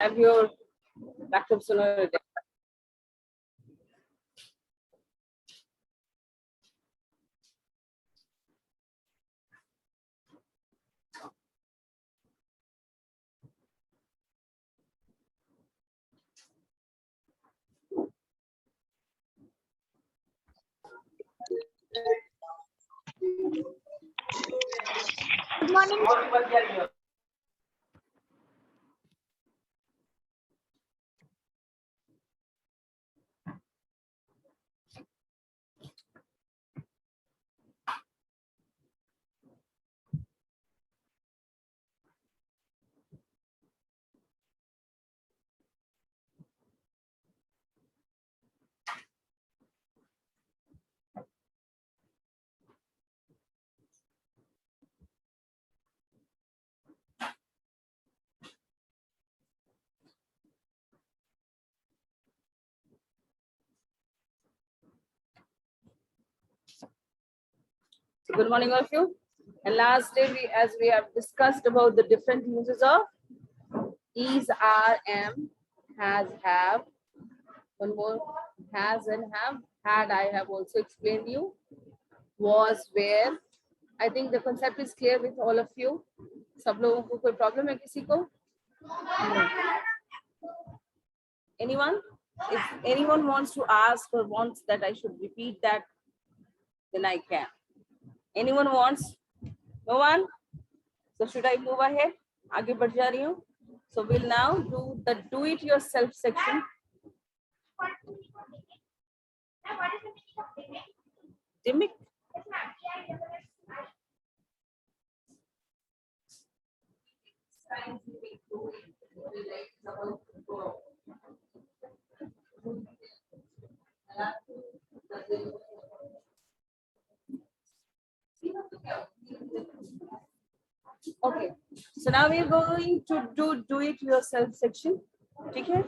have your backup sooner. Good morning. Good morning, all of you. And last day, as we have discussed about the different uses of is, are, am, has, have. One more, has and have. Had, I have also explained you. Was, where. I think the concept is clear with all of you. सब लोगों को कोई problem है किसी को? No. Anyone? If anyone wants to ask or wants that I should repeat that, then I can. Anyone wants? No one? So should I move ahead? आगे बढ़ जा रही हूँ. So we'll now do the do-it-yourself section. Gimmick. Okay, so now we're going to do it yourself section. ठीक है?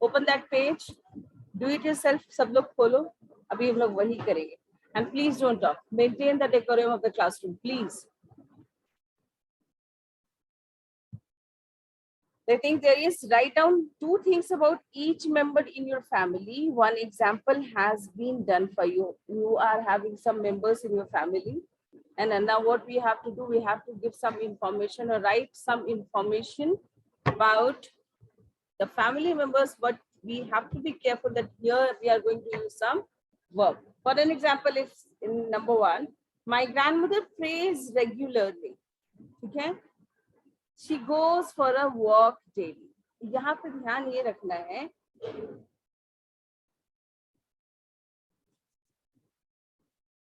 Open that page. Do it yourself. सब लोग खोलो. अभी हम लोग वही करेंगे. And please don't talk. Maintain the decorum of the classroom, please. I think there is, write down 2 things about each member in your family. One example has been done for you. You are having some members in your family. And then now what we have to do, we have to give some information or write some information about the family members, but we have to be careful that here we are going to use some verb. For an example, if in number 1, my grandmother prays regularly. Okay? She goes for a walk daily. यहाँ पे ध्यान ये रखना है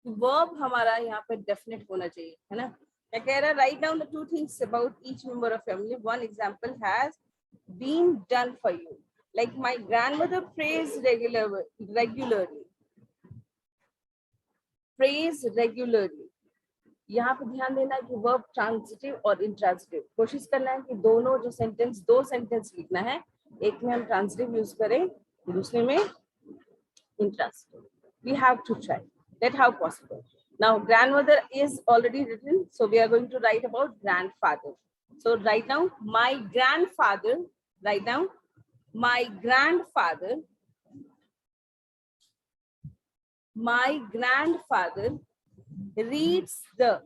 verb हमारा यहाँ पे definite होना चाहिए, है ना? क्या कह रहा है? Write down the 2 things about each member of family. One example has been done for you. Like my grandmother prays regularly. Prays regularly. यहाँ पे ध्यान देना है कि वर्ब ट्रांजिटिव और इंट्रांजिटिव. कोशिश करना है कि दोनों जो सेंटेंस, 2 सेंटेंस लिखना है. एक में हम ट्रांजिटिव यूज करें, दूसरे में intransitive. We have to try. That's how possible. Now grandmother is already written, so we are going to write about grandfather. So write down my grandfather. Write down my grandfather. My grandfather reads the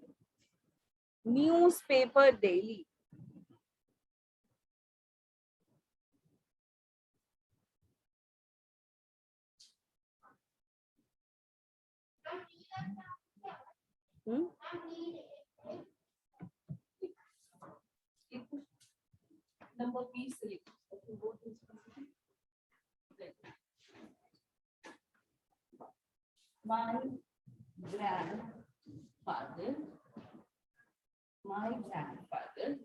newspaper daily. Number B select. My grandfather. My grandfather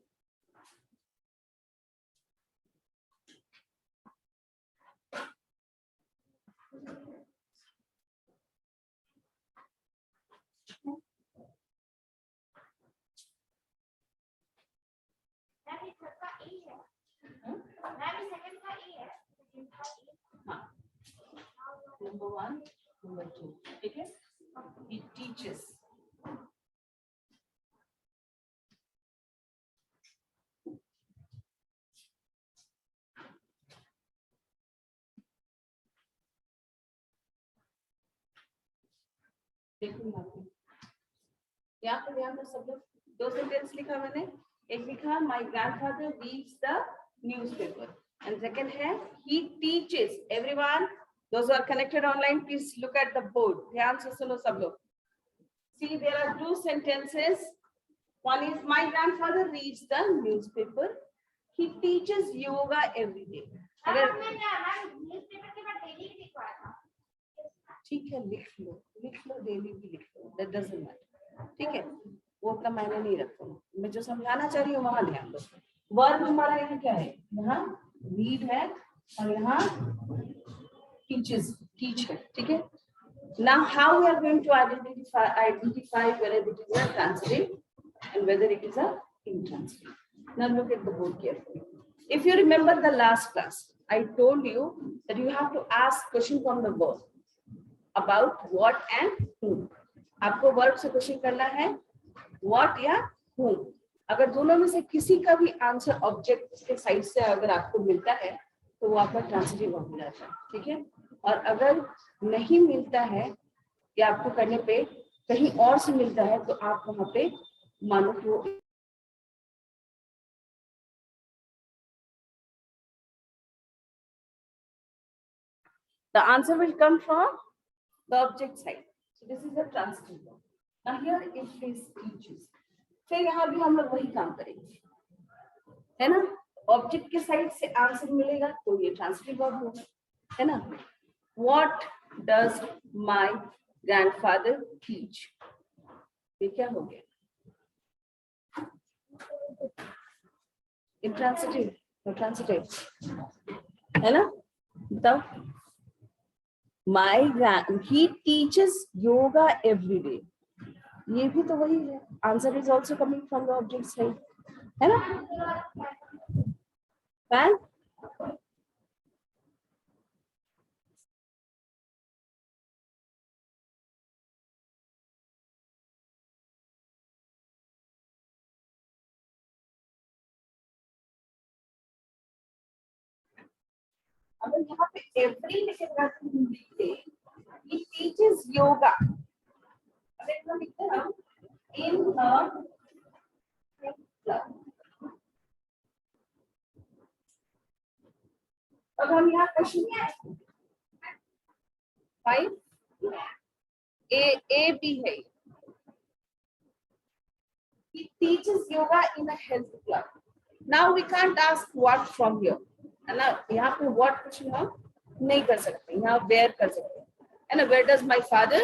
number 1, number 2. Okay? He teaches. देखो यहाँ पे ध्यान दो सब लोग, दो sentence लिखा मैंने, एक लिखा my grandfather reads the newspaper and second है he teaches everyone those who are connected online please look at the board, ध्यान से सुनो सब लोग. See there are two sentences. One is my grandfather reads the newspaper. He teaches yoga every day. अगर ठीक है लिख लो डेली भी लिख लो, that doesn't matter. ठीक है वो उतना मायने नहीं रखता, मैं जो समझाना चाह रही हूँ वहां ध्यान दो. वर्ब हमारा यहाँ क्या है, यहाँ रीड है और यहाँ टीचेस टीच है. ठीक है. Now how we are going to identify whether it is a transitive and whether it is a intransitive. Now look at the board carefully. If you remember the last class, I told you that you have to ask question from the verb about what and whom. आपको verb से question करना है what या whom. अगर दोनों में से किसी का भी आंसर ऑब्जेक्ट के साइड से अगर आपको मिलता है तो वो आपका ट्रांसिटिव वर्ब हो जाता है. ठीक है. और अगर नहीं मिलता है या आपको करने पे कहीं और से मिलता है तो आप वहां पे मानो कि वो the answer will come from the object side. So this is the transitive verb. Now here it is teaches. फिर यहाँ भी हम लोग वही काम करेंगे, है ना. ऑब्जेक्ट के साइड से आंसर मिलेगा तो ये ट्रांसिटिव वर्ब होगा, है ना. What does my grandfather teach? ये क्या हो गया, intransitive or transitive, है ना. बताओ. He teaches yoga every day. ये भी तो वही है. Answer is also coming from the object side, है ना. Fine. अगर यहाँ पे every लिखेगा तो हम लिखते he teaches yoga. अगर हम लिखते हैं in a club. अब हम यहाँ क्वेश्चन फाइव ए बी है. He teaches yoga in a health club. Now we can't ask what from here. है ना. यहाँ पे what क्वेश्चन हम नहीं कर सकते, यहाँ where कर सकते हैं, है ना. Where does my father,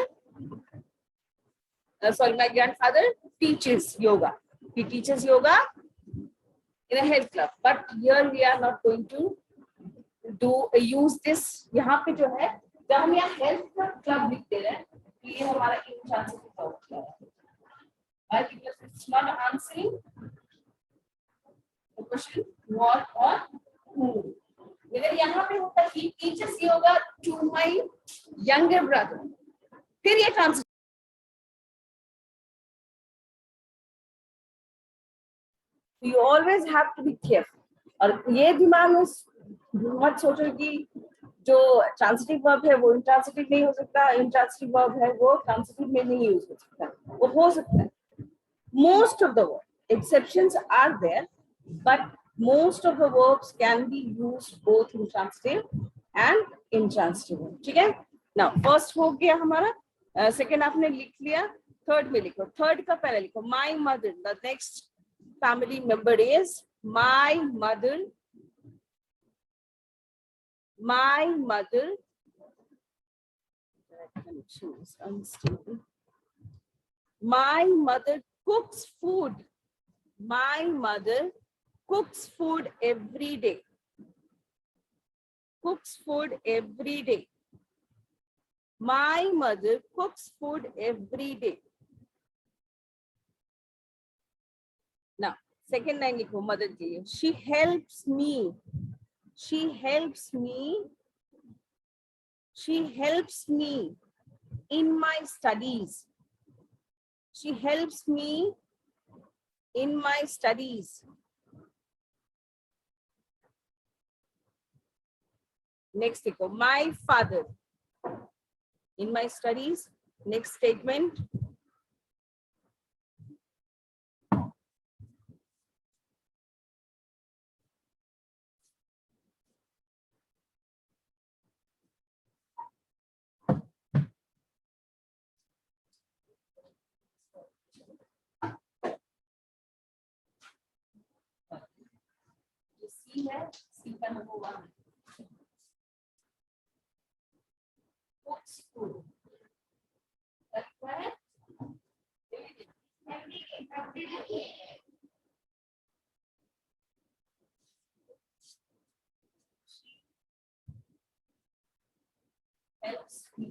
my grandfather teaches yoga. He teaches yoga in a health club. But here we are not going to use this. यहाँ पे जो है जब हम यहाँ health club लिख दे रहे हैं ये हमारा intransitive verb है. Why? Because it's not answering the question what or who. अगर यहाँ पे होता है he teaches yoga to my younger brother, फिर ये transitive. You always have to be careful. और ये दिमाग में मत सोचो कि जो ट्रांसिटिव वर्ब है वो इंट्रांसिटिव नहीं हो सकता, इंट्रांसिटिव वर्ब है वो ट्रांसिटिव में नहीं यूज हो सकता. वो हो सकता है. Most of the exceptions are there, but most of the verbs can be used both in transitive and intransitive. ठीक है. Now first हो गया हमारा, second आपने लिख लिया, third में लिखो. third का पहले लिखो my mother. The next family member is my mother. My mother. Unstable. My mother cooks food. My mother cooks food every day. Cooks food every day. My mother cooks food every day. Now, second line लिखो mother के लिए. She helps me. She helps me. She helps me in my studies. She helps me in my studies. Next, my father. In my studies, Next statement. C है, C का number 1. Books to. Correct? Helps me.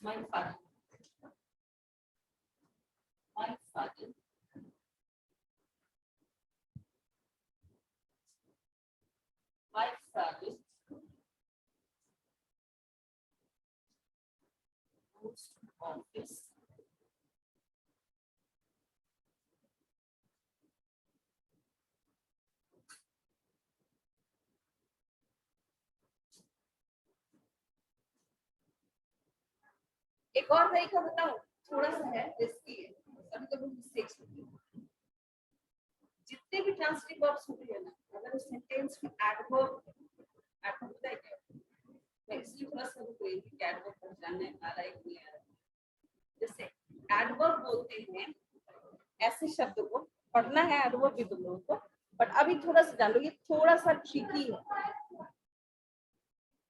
My father. My father. My father goes to office. एक और तरीका बताऊं, थोड़ा सा है, risky है, कभी कभी मिस्टेक्स होती है. जितने भी ट्रांसिटिव वर्ब्स होते हैं ना, अगर उस सेंटेंस में एडवर्ब होता है क्या, मैं इसलिए थोड़ा सा रुक रही थी कि एडवर्ब पहचानने आ रहा है कि नहीं आ रहा है. जैसे एडवर्ब बोलते हैं ऐसे शब्द को, पढ़ना है एडवर्ब भी तुम लोगों को, बट अभी थोड़ा सा जान लो, ये थोड़ा सा ट्रिकी है.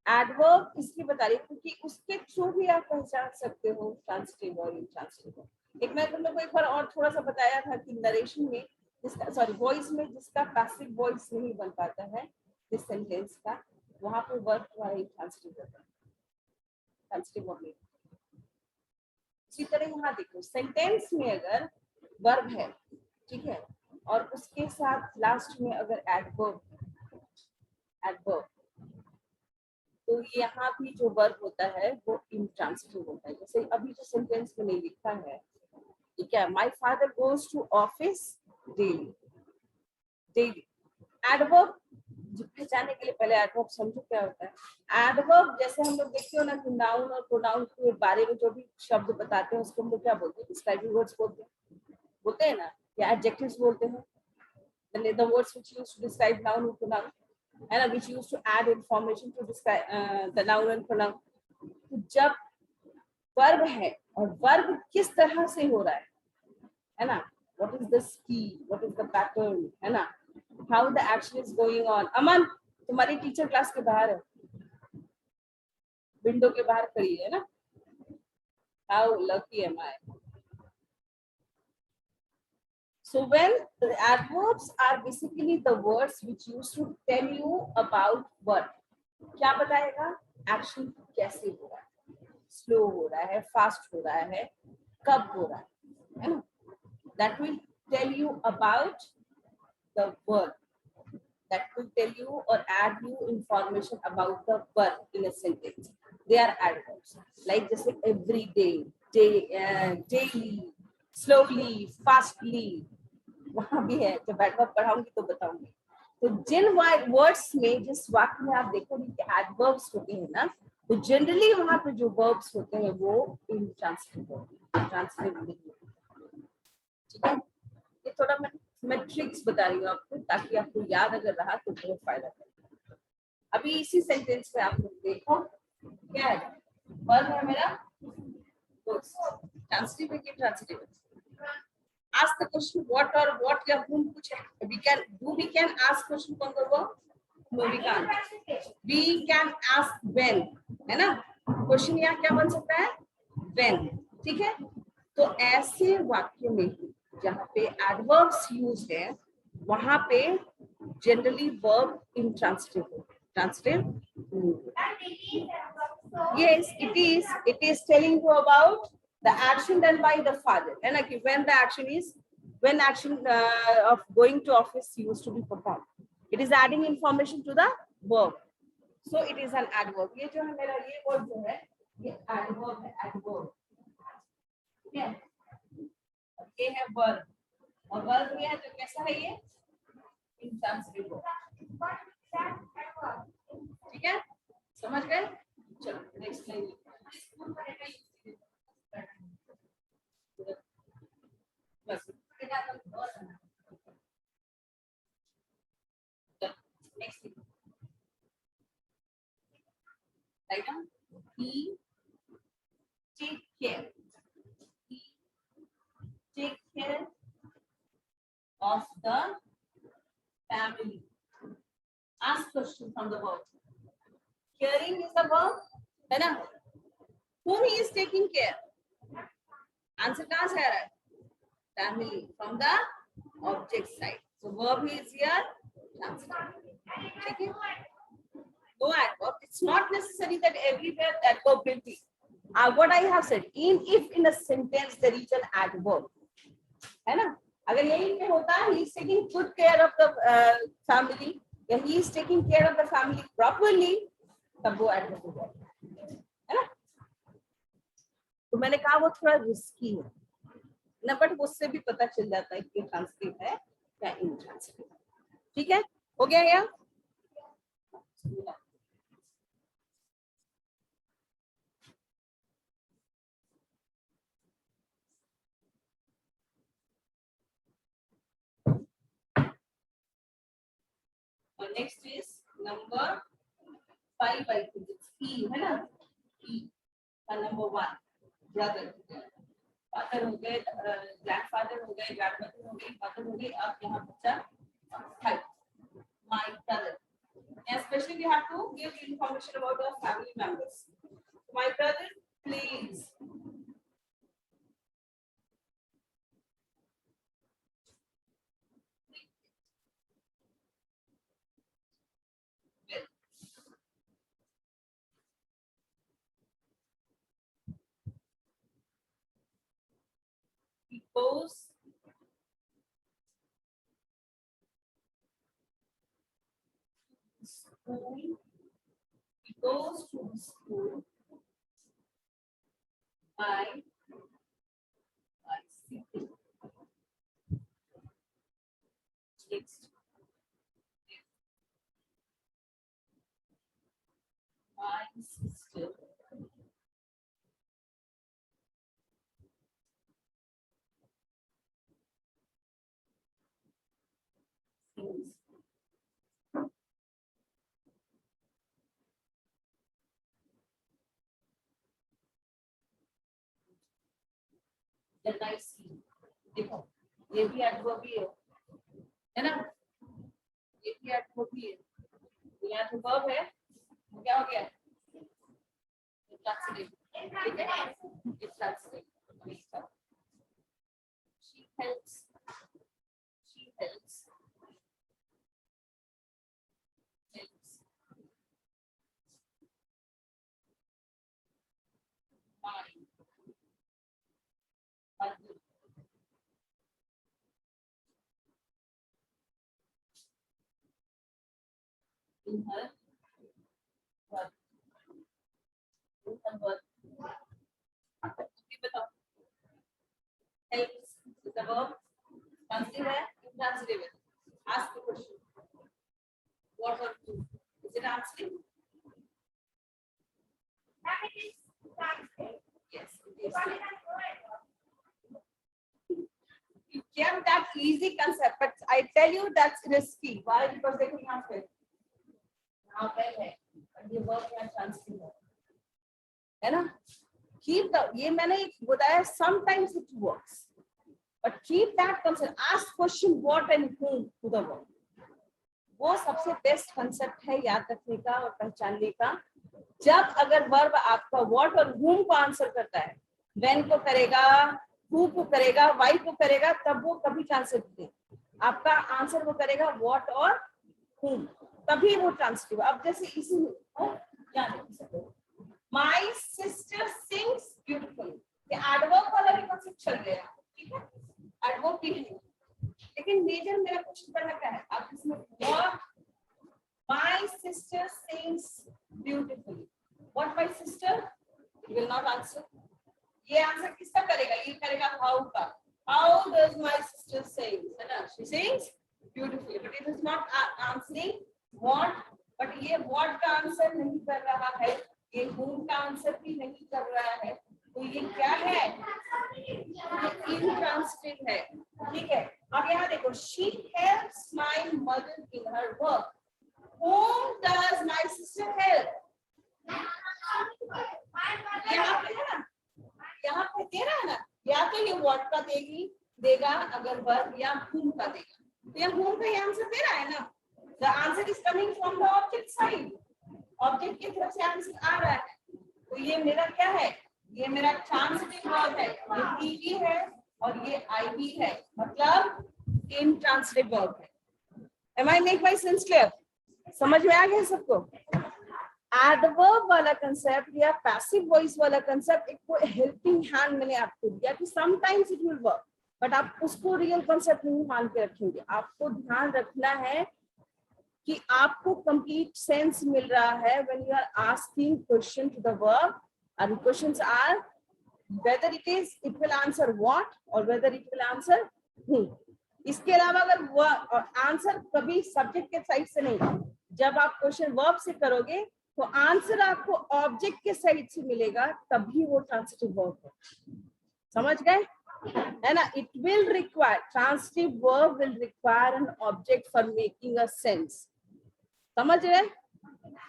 एडवर्ब इसलिए बता रही हूँ क्योंकि उसके थ्रू भी आप पहचान सकते हो ट्रांसिटिव और इंट्रांसिटिव. एक मैं तुम लोग को एक बार और थोड़ा सा बताया था कि नरेशन में जिसका, सॉरी, वॉइस में जिसका पैसिव वॉइस नहीं बन पाता है इस सेंटेंस का, वहां पे वर्ब तुम्हारा इंट्रांसिटिव होता है, ट्रांसिटिव वर्ब नहीं. इसी तरह यहाँ देखो, सेंटेंस में अगर वर्ब है, ठीक है, और उसके साथ लास्ट में अगर एडवर्ब तो यहाँ भी जो वर्ब होता है वो इंट्रांसिटिव होता है. जैसे अभी जो सेंटेंस में नहीं लिखा है, ये क्या है, my father goes to office daily. Daily adverb पहचानने के लिए पहले एडवर्ब समझो क्या होता है. एडवर्ब जैसे हम लोग देखते हो ना कि नाउन और प्रोनाउन के बारे में जो भी शब्द बताते हैं उसको हम लोग क्या बोलते हैं, डिस्क्राइबिंग वर्ड्स बोलते हैं ना, या एडजेक्टिव्स बोलते हैं. The words which used to describe noun or pronoun, and which used to add information to describe the noun and pronoun. तो जब वर्ब है और वर्ब किस तरह से हो रहा है ना, what is the speed, what is the pattern, है ना, how the action is going on. अमन, तुम्हारी टीचर क्लास के बाहर है, विंडो के बाहर खड़ी है ना. How lucky am I. So when the adverbs are basically the words which used to tell you about what, क्या बताएगा, एक्शन कैसे हो रहा है, स्लो हो रहा है, फास्ट हो रहा है, कब हो रहा है ना. That will tell you about the verb. That will tell you or add you information about the verb in a sentence. They are adverbs. Like just every day, daily, slowly, fastly. वहां भी है, जब adverb पढ़ाऊंगी तो बताऊंगी. तो जिन words में, जिस वाक्य में आप देखोगे कि एडवर्ब्स होते हैं ना, तो जनरली वहां पे जो वर्ब्स होते हैं वो इंट्रांसिटिव होते हैं, ट्रांसिटिव नहीं होते. ठीक है, ये थोड़ा मैं ट्रिक्स बता रही हूँ आपको ताकि आपको याद अगर रहा तो बहुत फायदा करेगा. अभी इसी सेंटेंस में आप लोग देखो क्या है, वर्ब है मेरा, ट्रांसिटिव है कि intransitive. Ask the question what or what या whom कुछ है. We can ask question कौन सा verb? No, we can't. We can ask when, है ना. क्वेश्चन यहाँ क्या बन सकता है, when. ठीक है, तो ऐसे वाक्य में जहाँ पे एडवर्ब्स यूज है वहां पे जनरली वर्ब इंट्रांसिटिव है, transitive. Yes, it is telling you about the action done by the father, and like when the action is, when action of going to office used to be performed, it is adding information to the verb, so it is an adverb. ये जो है मेरा ये word जो है ये adverb है, adverb. ठीक है, ये है verb और वर्ब में है तो कैसा है ये? Intransitive verb. ठीक है, समझ गए? चलो नेक्स्ट लाइन। बस next write down. He take care, he take care of the family. Ask question from the verb. Caring is the verb, है ना? Whom he is taking care? Answer कहाँ से आ रहा है? Family from the object side. So verb is here. Translate. ठीक है? No adverb. It's not necessary that everywhere adverb will be. What I have said, if in a sentence there is an adverb, है ना? अगर यही में होता है, he is taking good care of the family, या he is taking care of the family properly, तब वो adverb होगा, है ना? तो मैंने कहा वो थोड़ा रिस्की है ना, बट उससे भी पता चल जाता है कि ट्रांसलेट है या इनट्रांसलेट। ठीक है, हो गया या? Next is number 5, I think it's E, है ना? ई का नंबर 1 ब्रदर, फादर हो गए, ग्रैंडफादर हो गए, ग्रैंडमदर हो गई, मदर हो गई, अब यहाँ बच्चा है my brother. Especially we have to give information about our family members. My brother, please. He goes to school. He goes to the school by sitting. Next. My sister sings. Then I see. देखो ये भी adverb ही है ना? ये भी adverb ही है। यहाँ तो वर्ब है, क्या हो गया? Translate. ठीक है? It's translate. She helps. She helps. Helps. My mother. In her work. In her work. बताओ। Helps is the verb. Transitive है, intransitive है. Ask the question. What or who? Is it answering? Yes, it is. You kept that easy concept, but I tell you that's risky. Why? Because they can have it. Now well है, but ये verb या transitive है ना? Keep the, ये मैंने बताया, sometimes it works, but keep that concept. Ask question what and whom to the verb. वो सबसे बेस्ट कंसेप्ट है याद रखने का और पहचानने का। जब अगर वर्ब आपका what और whom को आंसर करता है, when को करेगा, who को करेगा, why को करेगा, तब वो कभी ट्रांसलेट नहीं। आपका आंसर वो करेगा what और whom, तभी वो ट्रांसलेट। अब जैसे इसी में My sister sings beautifully. ये एडवर्ब वाला भी कॉन्सेप्ट चल गया, ठीक है? एडवर्ब भी है, लेकिन मेजर मेरा क्वेश्चन पढ़ना क्या है? आप इसमें what my sister sings beautifully. What my sister? You will not answer. ये आंसर किसका करेगा? ये करेगा how का, How does my sister sing? She sings beautifully, but it is not answering what. But ये what का आंसर नहीं कर रहा है, ये whom का आंसर भी नहीं कर रहा है, तो ये क्या है? ये intransitive है, ठीक है? अब यहाँ देखो, she helps my mother in her work. Whom does my sister help? यहाँ पे है ना, यहाँ पे दे रहा है ना, या तो ये what का देगा अगर वर्ब, या whom का देगा, तो यहाँ whom का ये आंसर दे रहा है ना. The answer is coming from the object side. Object की तरफ से आंसर आ रहा है, तो ये मेरा क्या है? ये मेरा ट्रांसिटिव वर्ब है, ये टीवी है और ये आईवी है, मतलब इंट्रांसिटिव वर्ब है. Am I make my sense clear? समझ में आ गया सबको? एडवर्ब वाला कंसेप्ट या पैसिव वॉइस वाला कंसेप्ट एक हेल्पिंग हैंड मैंने आपको दिया कि sometimes it will work, but आप उसको रियल कंसेप्ट नहीं मान के रखेंगे. आपको ध्यान रखना है कि आपको कंप्लीट सेंस मिल रहा है when you are asking question to the verb, and questions are whether it will answer what or whether it will answer who. इसके अलावा अगर आंसर कभी सब्जेक्ट के साइड से नहीं, जब आप क्वेश्चन वर्ब से करोगे तो आंसर आपको ऑब्जेक्ट के साइड से मिलेगा, तभी वो ट्रांसिटिव वर्ब है. समझ गए है ना? It will require, transitive verb will require an object for making a sense. समझ रहे?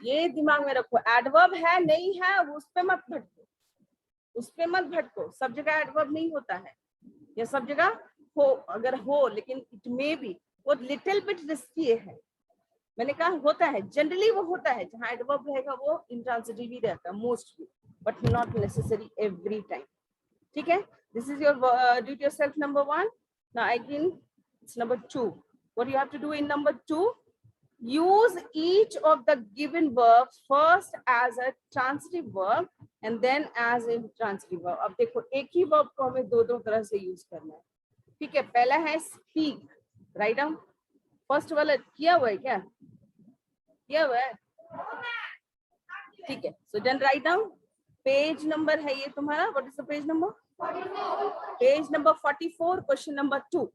ये दिमाग में रखो. एडवर्ब है नहीं है उस पे मत भटको, उस पे मत भटको. सब जगह एडवर्ब नहीं होता है, या सब जगह हो, अगर हो लेकिन इट मे बी, वो लिटिल बिट रिस्की है. मैंने कहा होता है, जनरली वो होता है, जहां एडवर्ब रहेगा वो इंट्रांसिटिव ही रहता है mostly, but not necessary every time. ठीक है? This is your do it yourself number 1. Now again it's number 2. What you have to do in number 2? Use each of the given verbs first as a transitive verb and then as a intransitive verb. अब देखो, एक ही verb को हमें दो तरह से use करना है. ठीक है? पहला है speak. Write down. फर्स्ट वाला किया हुआ है क्या? किया हुआ है? ठीक है. So then write down. Page number है ये तुम्हारा. What is the page number? Page number 44, question number 2.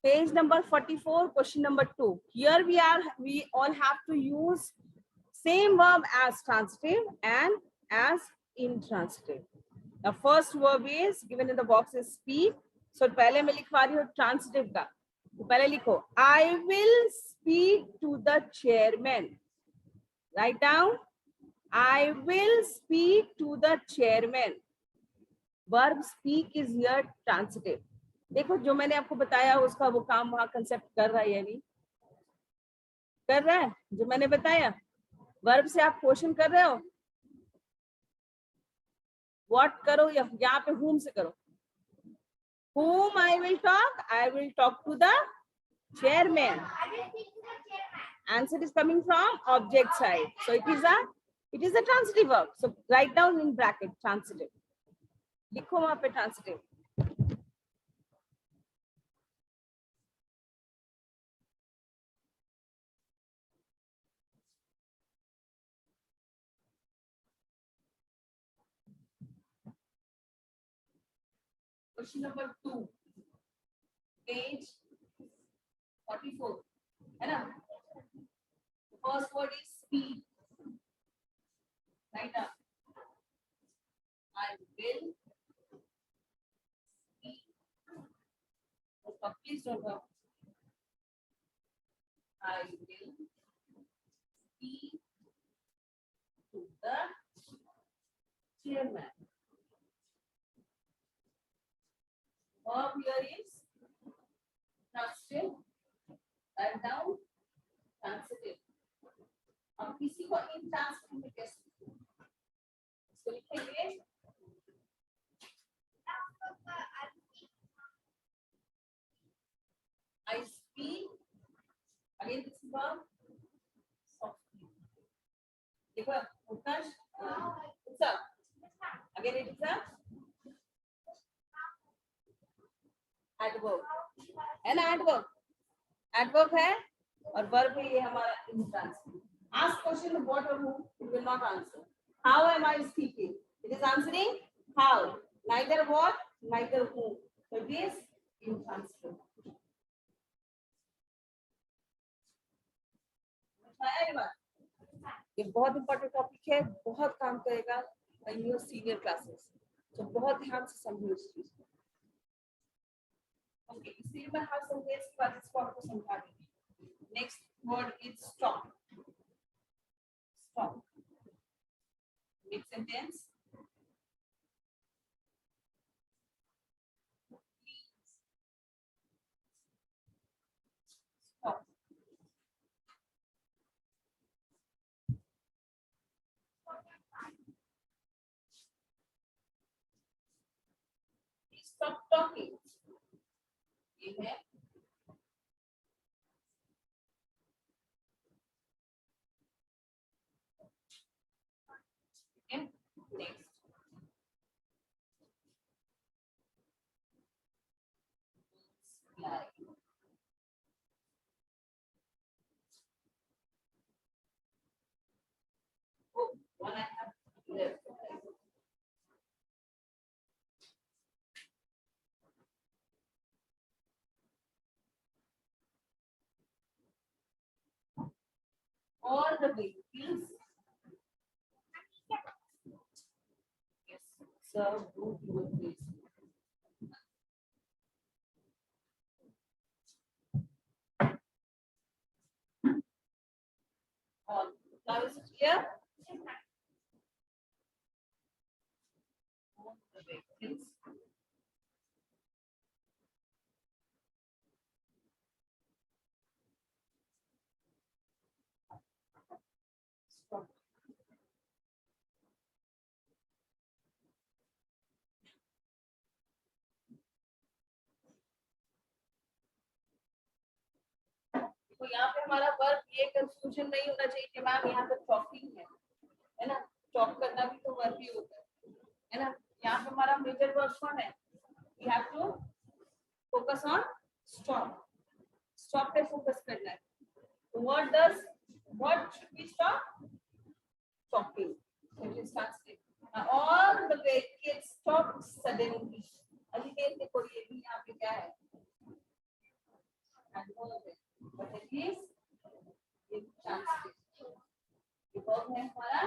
Page number 44, question number 2. Here we all have to use same verb as transitive and as intransitive. The first verb is given in the box is speak. So पहले मैं लिखवा रही हूँ transitive का. तो पहले लिखो I will speak to the chairman. Write down I will speak to the chairman. Verb speak is here transitive. देखो, जो मैंने आपको बताया उसका वो काम वहां कंसेप्ट कर रहा है या नहीं कर रहा है? जो मैंने बताया वर्ब से आप क्वेश्चन कर रहे हो, व्हाट करो, या यहाँ पे whom से करो. whom I will talk to the chairman. Answer is coming from object side, so it is a transitive verb. So write down in bracket transitive. लिखो वहां पे transitive. Question number 2, page 44, है ना? The first word is speak. Right up. I will speak. Oh, please don't go. I will speak to the chairman. Verb here is transitive. Write down transitive. अब किसी को intransitive में कैसे इसको लिखेंगे? I speak. Again this is verb softly. देखो उत्कर्ष, it's up. Again it is a adverb. है ना? adverb है और verb है, ये हमारा intransitive. Ask question what or who, it will not answer. How am I speaking? It is answering how. Neither what, neither who. So it is intransitive. ये बहुत important topic है, बहुत काम करेगा इन योर सीनियर क्लासेस, तो बहुत ध्यान से समझो इस चीज को। ओके, इसलिए मैं हर सेंटेंस के बाद इसको आपको समझा दूंगी। Next word is stop. Stop next sentence stop. Stop talking, ये है next like. Oh, one I have left. All the way, please. Yes, sir, go to your place. All. Now is it clear? All the way, please. Stop. तो यहाँ पे हमारा verb, ये confusion नहीं होना चाहिए कि मैम यहाँ पे टॉकिंग है ना, टॉक करना भी तो वर्ब ही होता है ना। यहाँ पे हमारा मेजर वर्ब कौन है? We have to focus on stop. Stop पे फोकस करना है। What does, what should be stop? Talking. Sentence translate. All the vehicles stop suddenly. अभी देखो ये भी यहाँ पे क्या है? But it is intransitive. ये वर्ब है हमारा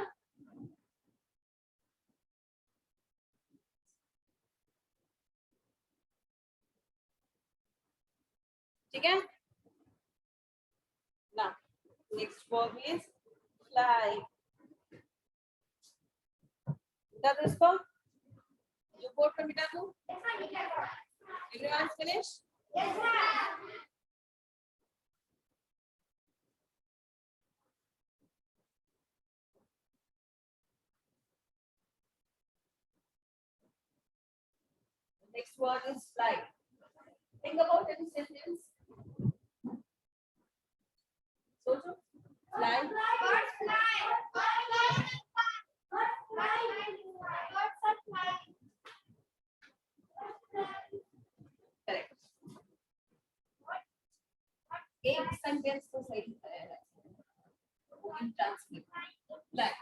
ठीक है ना। Next verb is fly. मिटा दो इसको, जो बोर्ड पे मिटा दो। Everyone finish? Next word is fly. Think about any sentence. So, fly. Correct. एक सेंटेंस तो सही है, वो ट्रांसलेट fly. Fly.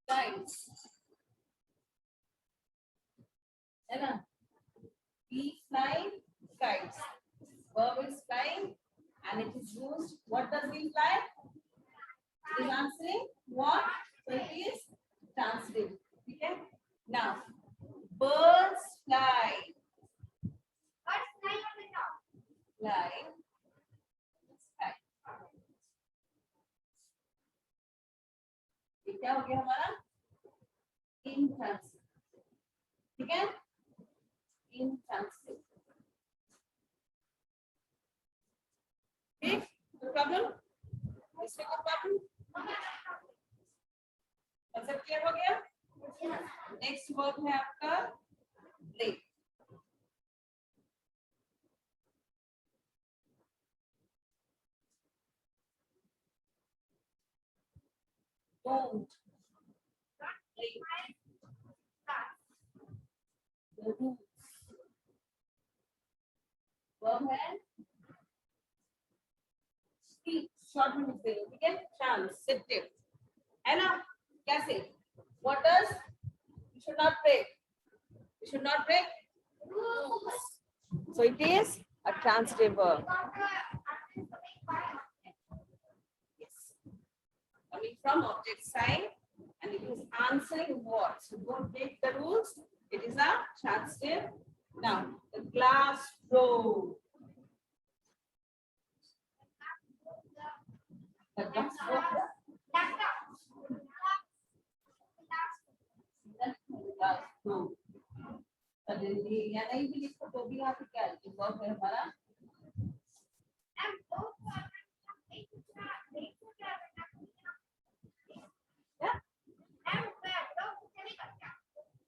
Kites. है ना? We fly kites. Verb is flying and it is used. What does we fly? It is answering what? So it is transitive. Okay? Now, birds fly. Fly. Sky. ये क्या हो गया हमारा? Intransitive. ठीक है? Intransitive. ठीक? No problem? इसमें कोई प्रॉब्लम? कंसेप्ट क्लियर हो गया? नेक्स्ट वर्ब है आपका break. Don't break the rules. Verb है speak, शॉर्ट में लिख देंगे, ठीक है? ट्रांसिटिव है ना? कैसे? What does? You should not break. You should not break. So it is a transitive verb. Yes. Coming from object side, and it is answering what? So don't break the rules. It is a transitive. Now the glass broke. The glass broke. Suddenly, या नहीं भी लिखो तो भी आप क्या लिखो फिर हमारा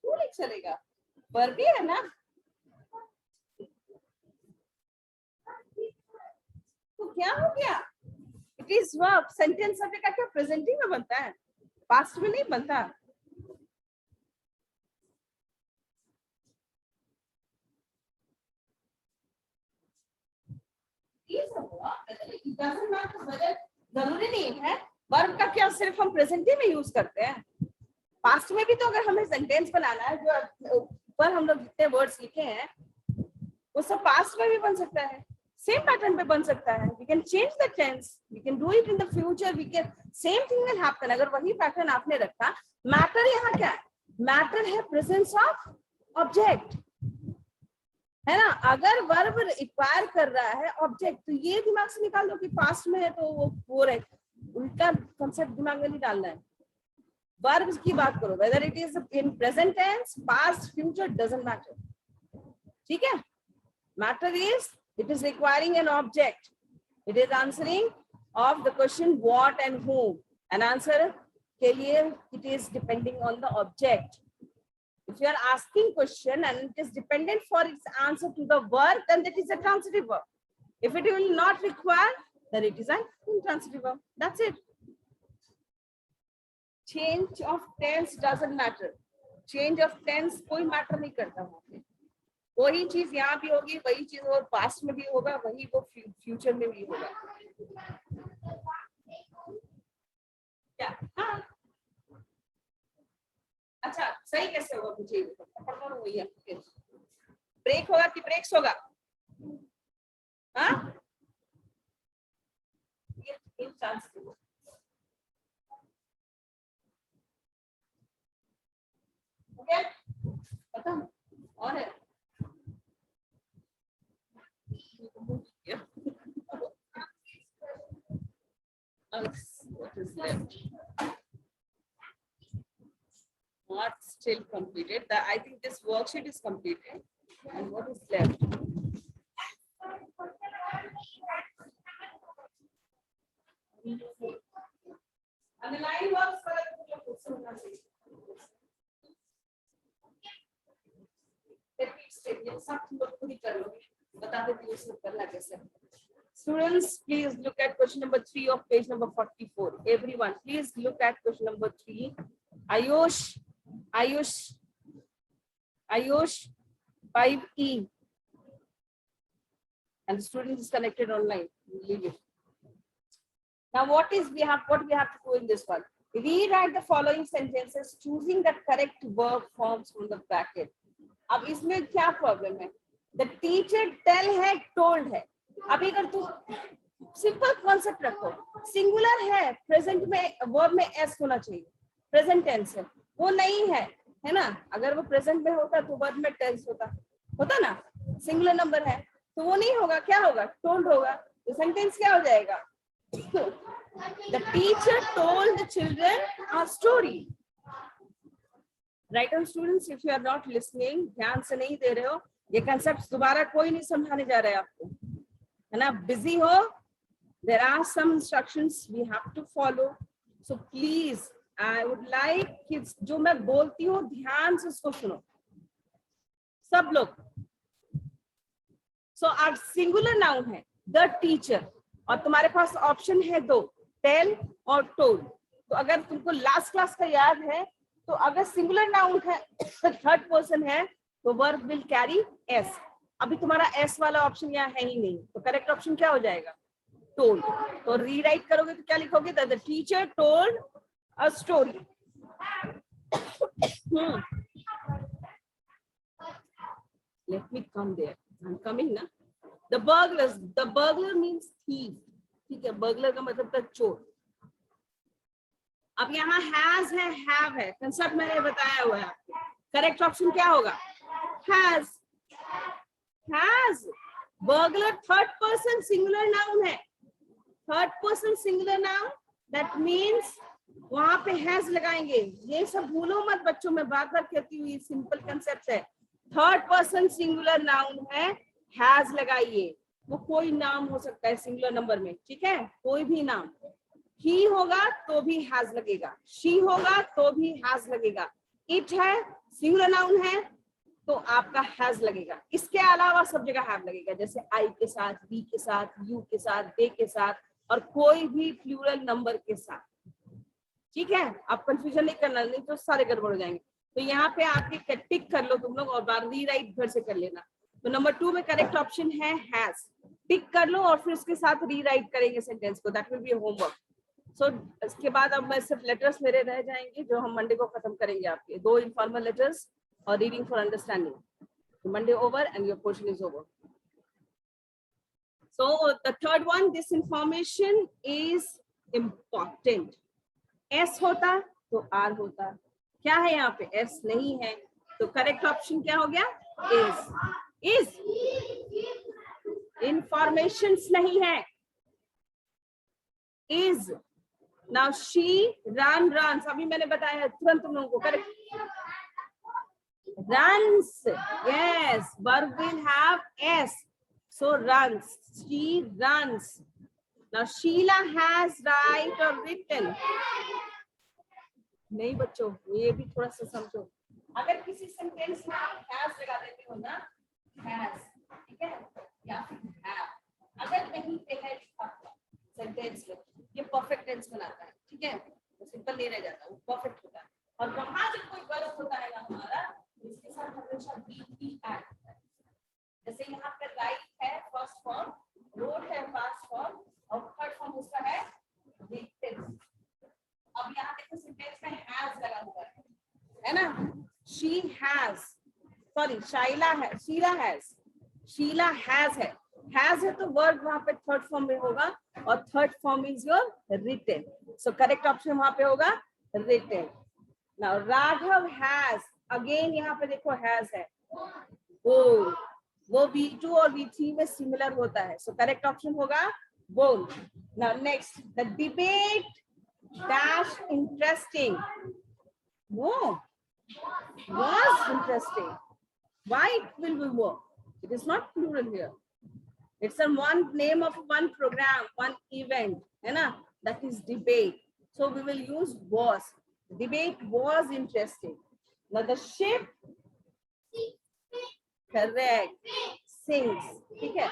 क्यों लिख चलेगा? पर भी है ना, तो क्या हो गया? It is verb. सेंटेंस अभी का क्या प्रेजेंटिंग में बनता है, पास्ट में नहीं बनता. जरूरी नहीं है. वर्ब का क्या सिर्फ हम प्रेजेंट में यूज करते हैं, पास्ट में भी तो अगर हमें सेंटेंस बनाना है, जो ऊपर हम लोग जितने वर्ड्स लिखे हैं वो सब पास्ट में भी बन सकता है, सेम पैटर्न पे बन सकता है. We can change the tense, we can do it in the future, we can same thing will happen. अगर वही पैटर्न आपने रखा, मैटर यहाँ क्या है? मैटर है प्रेजेंस ऑफ ऑब्जेक्ट, है ना. अगर वर्ब रिक्वायर कर रहा है ऑब्जेक्ट, तो ये दिमाग से निकाल दो कि पास्ट में है तो वो रहे. उल्टा कंसेप्ट दिमाग में नहीं डालना है. वर्ब्स की बात करो, whether it is in present tense, past, future, doesn't matter. ठीक है. Matter is it is requiring an object, it is answering of the question what and whom. An answer के लिए it is depending on the object. If you are asking question and it is dependent for its answer to the verb, then that is a transitive verb. If it will not require, then it is an intransitive verb. That's it. Change of tense doesn't matter. Change of tense कोई matter नहीं करता वहाँ पे. वही चीज यहाँ भी होगी, वही चीज वो पास्ट में भी होगा, वही वो फ्यूचर में भी होगा. क्या? हाँ. अच्छा, सही कैसे होगा मुझे पता वही है. ब्रेक होगा कि ब्रेक्स होगा? हाँ, ये चांस ओके. पता और है what is left? Not still completed. I think this worksheet is completed. And what is left? And the line works for Students, please look at question number 3 of page number 44. Everyone, please look at question number 3. Ayush 5E. And the student is connected online. Leave it. Now, what we have to do in this one? Rewrite the following sentences, choosing the correct verb forms from the bracket. अब इसमें क्या problem है? The teacher tell है, told है. अभी अगर तू simple concept रखो, सिंगुलर है, प्रेजेंट में वर्ब में एस होना चाहिए, प्रेजेंट टेंस है, वो नहीं है, है ना. अगर वो प्रेजेंट में होता तो वर्ब में टेंस होता ना. सिंगुलर नंबर है तो वो नहीं होगा. क्या होगा? टोल्ड होगा. तो सेंटेंस क्या हो जाएगा? The teacher told the children a story. Right on, students, if you are not listening, ध्यान से नहीं दे रहे हो, ये concepts दोबारा कोई नहीं समझाने जा रहा है आपको, है ना. बिजी हो, there are some instructions we have to follow, so please I would like kids, जो मैं बोलती हूँ ध्यान से उसको सुनो सब लोग. So our singular noun है the teacher, और तुम्हारे पास ऑप्शन है दो, टेल और टोल्ड. तो अगर तुमको लास्ट क्लास का याद है, तो अगर सिंगुलर नाउन है, थर्ड पर्सन है, तो वर्ब विल कैरी एस. अभी तुम्हारा एस वाला ऑप्शन यहाँ है ही नहीं, तो करेक्ट ऑप्शन क्या हो जाएगा? टोल्ड. तो रीराइट करोगे तो क्या लिखोगे? The teacher told a story. Let me come there. I'm coming ना. The burglars. The burglar means thief. ठीक है, burglar का मतलब था चोर. अब यहाँ has है, have है. कंसेप्ट मैंने बताया हुआ है. करेक्ट ऑप्शन क्या होगा? Has. Has. Burglar third person singular noun है. Third person singular noun, that means वहां पे हैज लगाएंगे. ये सब भूलो मत बच्चों, में बार बार कहती हुई सिंपल कंसेप्ट है. थर्ड पर्सन सिंगुलर नाउन है, हैज लगाइए. वो कोई नाम हो सकता है सिंगुलर नंबर में, ठीक है, कोई भी नाम. ही होगा तो भी हैज लगेगा, शी होगा तो भी हैज लगेगा. इट है सिंगुलर नाउन है तो आपका हैज लगेगा. इसके अलावा सब जगह हैव लगेगा, जैसे आई के साथ, वी के साथ, यू के साथ, दे के साथ, और कोई भी प्लूरल नंबर के साथ. ठीक है, आप कंफ्यूजन नहीं करना, नहीं तो सारे गड़बड़ हो जाएंगे. तो यहाँ पे आपके टिक कर लो तुम लोग और बार रीराइट घर से कर लेना. तो नंबर 2 में करेक्ट ऑप्शन है हैज. टिक कर लो और फिर उसके साथ रीराइट करेंगे सेंटेंस को. That will be homework. So इसके बाद अब मैं सिर्फ लेटर्स मेरे रह जाएंगे जो हम मंडे को खत्म करेंगे. आपके 2 इनफॉर्मल लेटर्स और reading for understanding. Monday over and your portion is over. So the third one, this information is important. S होता तो R होता. क्या है यहाँ पे? S नहीं है तो करेक्ट ऑप्शन क्या हो गया? Is. Informations नहीं है. Is. Now she runs. अभी मैंने बताया है तुरंत तुम लोगों को. Correct. Runs. Yes. Verb will have S. So runs. She runs. Now Sheila has write or written. नहीं बच्चों, ये भी थोड़ा सा समझो. अगर किसी सेंटेंस में आप has लगा देते हो ना, has, ठीक है, या फिर have, अगर कहीं पे है लिखा सेंटेंस में, ये परफेक्ट टेंस बनाता है. ठीक है, तो सिंपल नहीं रह जाता, वो परफेक्ट होता है. और वहां जब कोई वर्ब होता है ना हमारा, इसके साथ हमेशा be ऐड. जैसे यहाँ पे राइट है फर्स्ट फॉर्म, रोड है पास्ट फॉर्म, और थर्ड फॉर्म उसका है रिटन. अब यहाँ देखो सेंटेंस में हैज लगा हुआ है ना. शी हैज, सॉरी शाइला है, शीला हैज है तो वर्ब वहां पे थर्ड फॉर्म में होगा और third form is your written. So correct option वहां पे होगा written. Now Raghav has, again यहाँ पे देखो हैज है, वो V2 और V3 में सिमिलर होता है. सो करेक्ट ऑप्शन होगा बोल. Now next, the debate dash interesting. वो was interesting. Why it will be more? It is not plural here. It's a one name of one program, one event, है ना? That is debate. So we will use was. Debate was interesting. Now the ship, correct, sings. ठीक है.